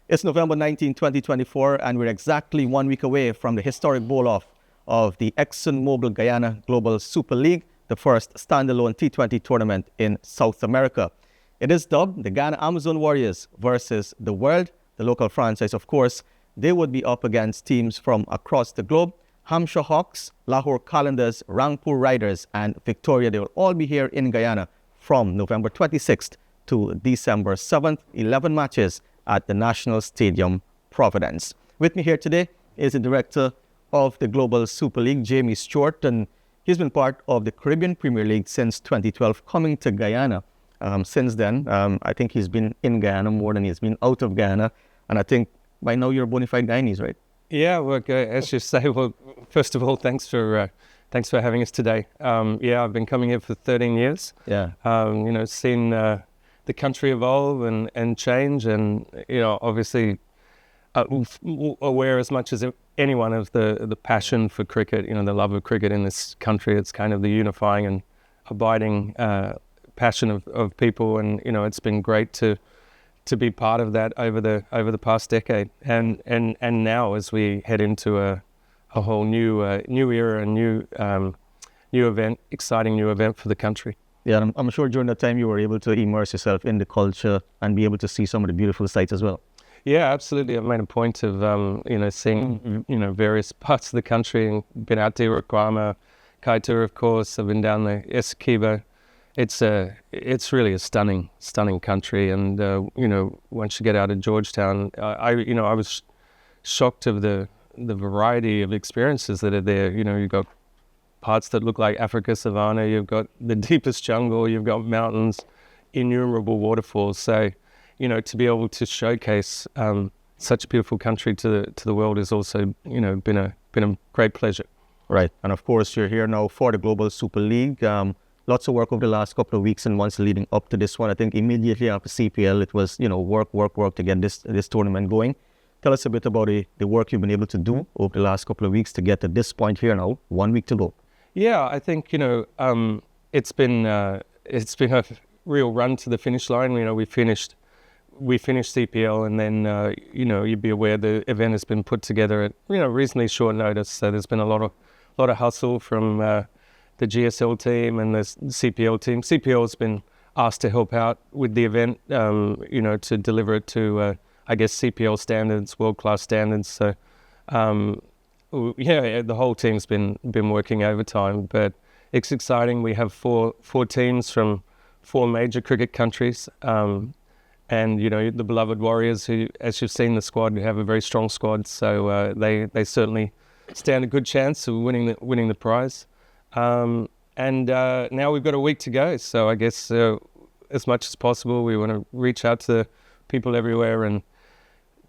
It's November 19, 2024, and we're exactly 1 week away from the historic bowl-off of the ExxonMobil Guyana Global Super League, the first standalone T20 tournament in South America. It is dubbed the Guyana Amazon Warriors versus the world. The local franchise, of course, they would be up against teams from across the globe. Hampshire Hawks, Lahore Qalandars, Rangpur Riders, and Victoria. They will all be here in Guyana from November 26th to December 7th, 11 matches at the National Stadium, Providence. With me here today is the director of the Global Super League, Jamie Stewart, and he's been part of the Caribbean Premier League since 2012, coming to Guyana. Since then, I think he's been in Guyana more than he's been out of Guyana, and I think by now you're a bona fide Guyanese, right? Yeah, well, as you say, well, first of all, thanks for having us today. I've been coming here for 13 years. Yeah. Seen the country evolve and change, and obviously aware as much as anyone of the passion for cricket, the love of cricket in this country. It's kind of the unifying and abiding passion of people, and it's been great to be part of that over the past decade, and now as we head into a whole new era, and exciting new event for the country. Yeah, I'm sure during that time you were able to immerse yourself in the culture and be able to see some of the beautiful sights as well. Yeah, absolutely. I've made a point of seeing various parts of the country, and been out to Guayana, Kaita, of course. I've been down the Essequibo. It's really a stunning country, and once you get out of Georgetown, I was shocked of the variety of experiences that are there. You've got parts that look like Africa savanna, you've got the deepest jungle, you've got mountains, innumerable waterfalls. So, to be able to showcase such a beautiful country to the world has also, been a great pleasure. Right, and of course you're here now for the Global Super League. Lots of work over the last couple of weeks and months leading up to this one. I think immediately after CPL, it was work to get this tournament going. Tell us a bit about the work you've been able to do over the last couple of weeks to get to this point here now, 1 week to go. Yeah, I think it's been a real run to the finish line. We finished CPL, and then you'd be aware the event has been put together at reasonably short notice. So there's been a lot of hustle from the GSL team and the CPL team. CPL has been asked to help out with the event, to deliver it to CPL standards, world-class standards. So the whole team's been working overtime, but it's exciting. We have four teams from 4 major cricket countries, and the beloved Warriors, who, as you've seen the squad, we have a very strong squad. So they certainly stand a good chance of winning the prize. And now we've got a week to go. So I guess as much as possible, we want to reach out to people everywhere and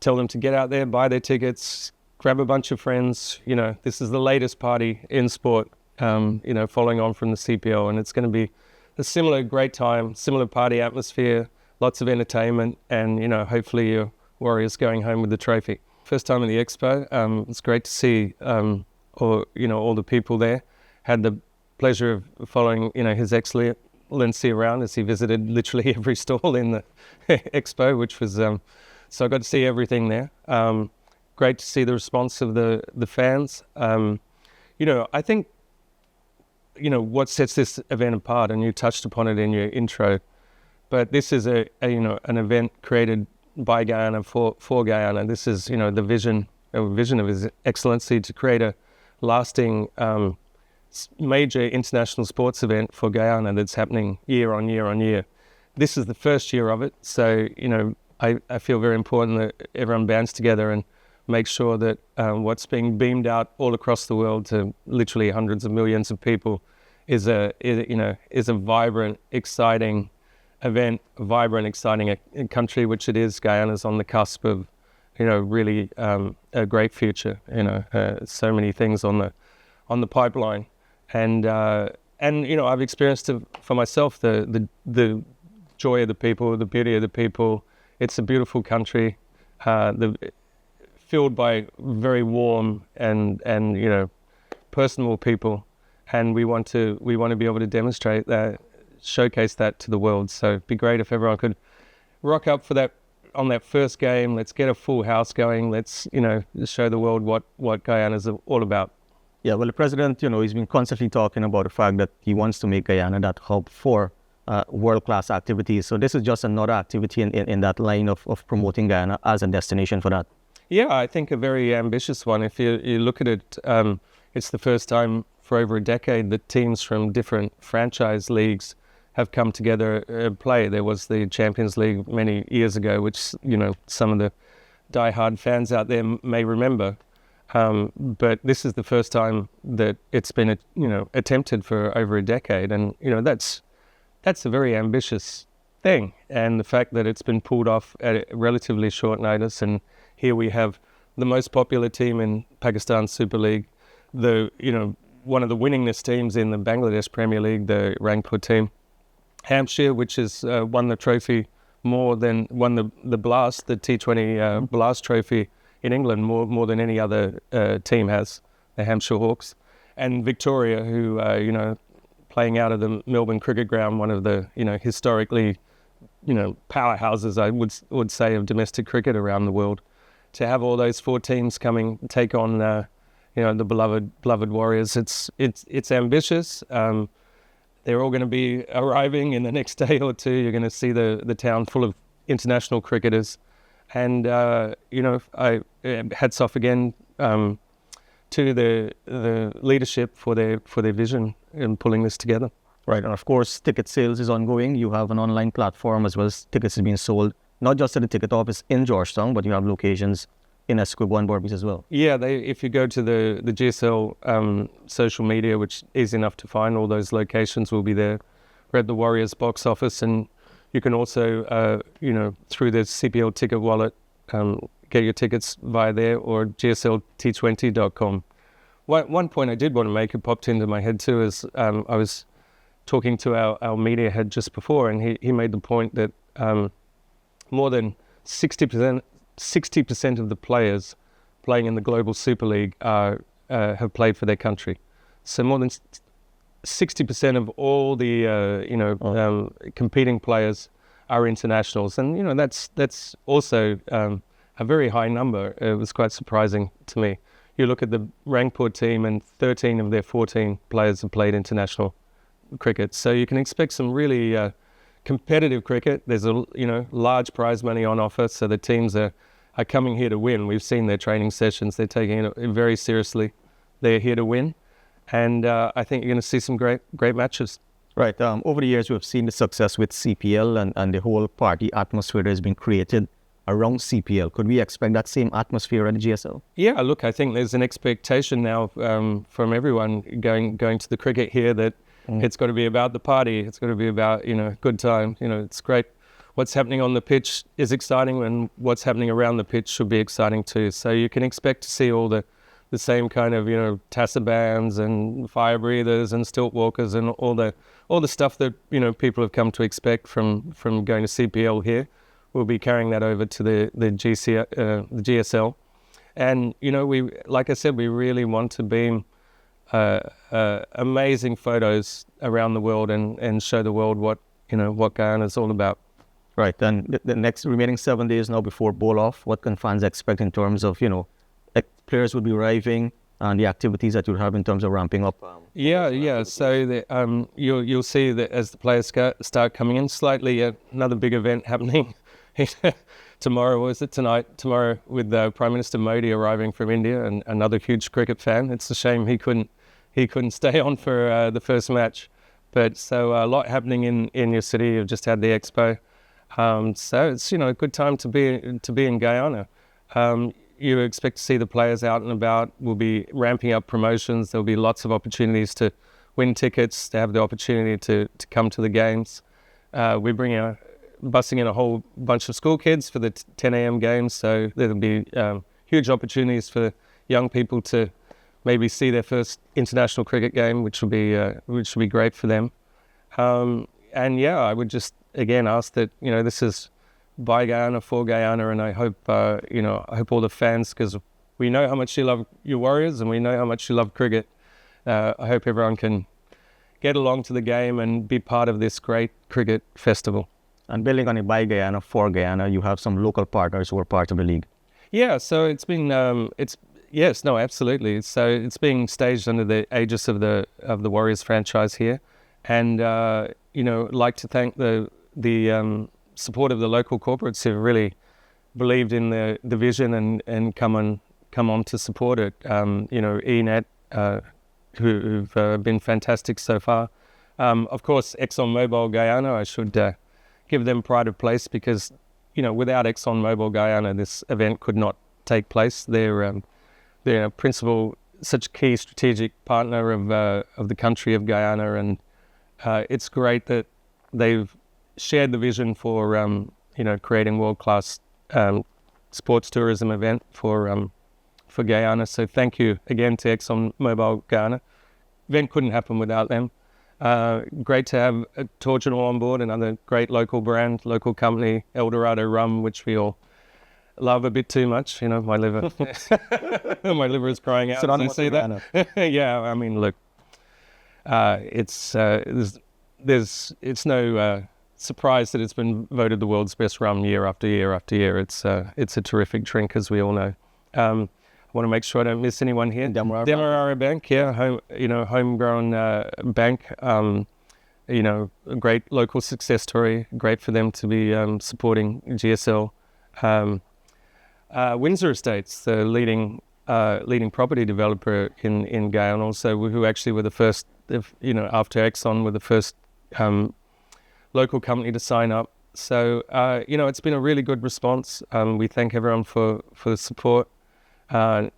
tell them to get out there, buy their tickets, grab a bunch of friends. This is the latest party in sport, following on from the CPL, and it's going to be a similar great time, similar party atmosphere, lots of entertainment, and, hopefully your Warriors going home with the trophy. First time at the Expo. It's great to see, all the people there. Had the pleasure of following, His Excellency around as he visited literally every stall in the Expo, which was, so I got to see everything there. Great to see the response of the fans. I think, what sets this event apart, and you touched upon it in your intro, but this is an event created by Guyana for Guyana. This is, the vision of His Excellency to create a lasting major international sports event for Guyana that's happening year on year on year. This is the first year of it, so I feel very important that everyone bands together and makes sure that what's being beamed out all across the world to literally hundreds of millions of people is a vibrant, exciting event, a vibrant, exciting country, which it is. Guyana's on the cusp of really a great future. So many things on the pipeline. And I've experienced it for myself, the joy of the people, the beauty of the people. It's a beautiful country, filled by very warm and personable people, and we want to be able to demonstrate that, showcase that to the world. So it'd be great if everyone could rock up for that on that first game. Let's get a full house going. Let's, show the world what Guyana is all about. Yeah, well, the president, he's been constantly talking about the fact that he wants to make Guyana that hub for world-class activities. So this is just another activity in that line of promoting Guyana as a destination for that. Yeah, I think a very ambitious one. If you look at it, it's the first time for over a decade that teams from different franchise leagues have come together play. There was the Champions League many years ago, which, some of the die-hard fans out there may remember. But this is the first time that it's been, attempted for over a decade. And, that's a very ambitious thing. And the fact that it's been pulled off at a relatively short notice. And here we have the most popular team in Pakistan Super League, one of the winningest teams in the Bangladesh Premier League, the Rangpur team. Hampshire, which has won the trophy won the Blast, the T20 Blast trophy in England more than any other team has, the Hampshire Hawks. And Victoria, who, playing out of the Melbourne Cricket Ground, one of the, historically, powerhouses, I would say, of domestic cricket around the world. To have all those 4 teams take on, the beloved Warriors, it's ambitious. They're all going to be arriving in the next day or two. You're going to see the town full of international cricketers. And, hats off again to the leadership for their vision in pulling this together. Right, and of course, ticket sales is ongoing. You have an online platform as well as tickets are being sold, not just at the ticket office in Georgetown, but you have locations in Essequibo and Berbice as well. Yeah, if you go to the GSL social media, which is enough to find, all those locations will be there. We're at the Warriors box office, and you can also, through the CPL ticket wallet, get your tickets via there or gslT20.com. One point I did want to make, it popped into my head too, is I was talking to our media head just before, and he made the point that more than 60% of the players playing in the Global Super League have played for their country. So more than 60% of all the competing players are internationals, and that's also a very high number. It was quite surprising to me. You look at the Rangpur team, and 13 of their 14 players have played international cricket. So you can expect some really competitive cricket. There's a large prize money on offer, so the teams are coming here to win. We've seen their training sessions. They're taking it very seriously. They're here to win, and I think you're going to see some great matches. Right. Over the years, we've seen the success with CPL and the whole party atmosphere that has been created around CPL. Could we expect that same atmosphere at the GSL? Yeah, look, I think there's an expectation now from everyone going to the cricket here that it's got to be about the party. It's got to be about, good time. It's great. What's happening on the pitch is exciting, and what's happening around the pitch should be exciting too. So you can expect to see all the same kind of, Tassa bands and fire breathers and stilt walkers and all the stuff that, people have come to expect from going to CPL here. We'll be carrying that over to the GSL. And, like I said, we really want to beam amazing photos around the world and show the world what Guyana is all about. Right. And the next remaining 7 days now before bowl off, what can fans expect in terms of, players will be arriving and the activities that you'll have in terms of ramping up? Yeah. So you'll see that as the players start coming in, slightly another big event happening tomorrow, or is it tonight? Tomorrow, with Prime Minister Modi arriving from India, and another huge cricket fan. It's a shame he couldn't stay on for the first match. But so a lot happening in your city. You've just had the expo, so it's a good time to be in Guyana. You expect to see the players out and about. We'll be ramping up promotions. There'll be lots of opportunities to win tickets, to have the opportunity to come to the games. We're bussing in a whole bunch of school kids for the 10 a.m. games, so there'll be huge opportunities for young people to maybe see their first international cricket game, which will be great for them. And yeah, I would just again ask that this is by Guyana, for Guyana, and I hope I hope all the fans, because we know how much you love your Warriors and we know how much you love cricket. I hope everyone can get along to the game and be part of this great cricket festival. And building on it by Guyana, for Guyana, you have some local partners who are part of the league. Yeah, so it's been yes, no, absolutely. So it's being staged under the aegis of the Warriors franchise here, and like to thank the support of the local corporates who really believed in the vision and come on to support it. ENET, who've been fantastic so far. Of course, ExxonMobil Guyana, I should give them pride of place because, without ExxonMobil Guyana, this event could not take place. They're principal, such key strategic partner of the country of Guyana, and it's great that they've shared the vision for creating world-class sports tourism event for Guyana. So thank you again to ExxonMobil Guyana. Event couldn't happen without them. Great to have Torginal on board, another great local brand, local company, Eldorado Rum, which we all love a bit too much. My liver, my liver is crying out. So I say that. Yeah, I mean, look, it's no surprise that it's been voted the world's best rum year after year after year. It's a terrific drink, as we all know. I want to make sure I don't miss anyone here. Demerara Bank, yeah, homegrown bank. A great local success story. Great for them to be supporting GSL. Windsor Estates, the leading property developer in Guyana, also, who actually were the first, after Exxon, were the first local company to sign up. So, it's been a really good response. We thank everyone for the support. Now,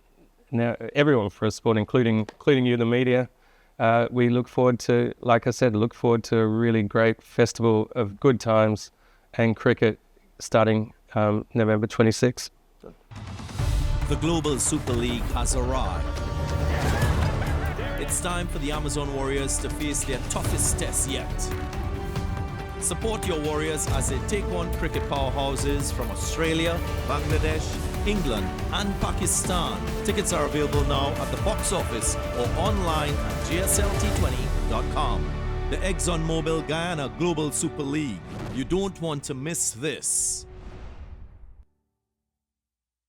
everyone for support, including you, the media. We look forward to, like I said, a really great festival of good times and cricket starting November 26th. The Global Super League has arrived. It's time for the Amazon Warriors to face their toughest test yet. Support your Warriors as they take on cricket powerhouses from Australia, Bangladesh, England and Pakistan. Tickets are available now at the box office or online at gslt20.com. The ExxonMobil Guyana Global Super League. You don't want to miss this.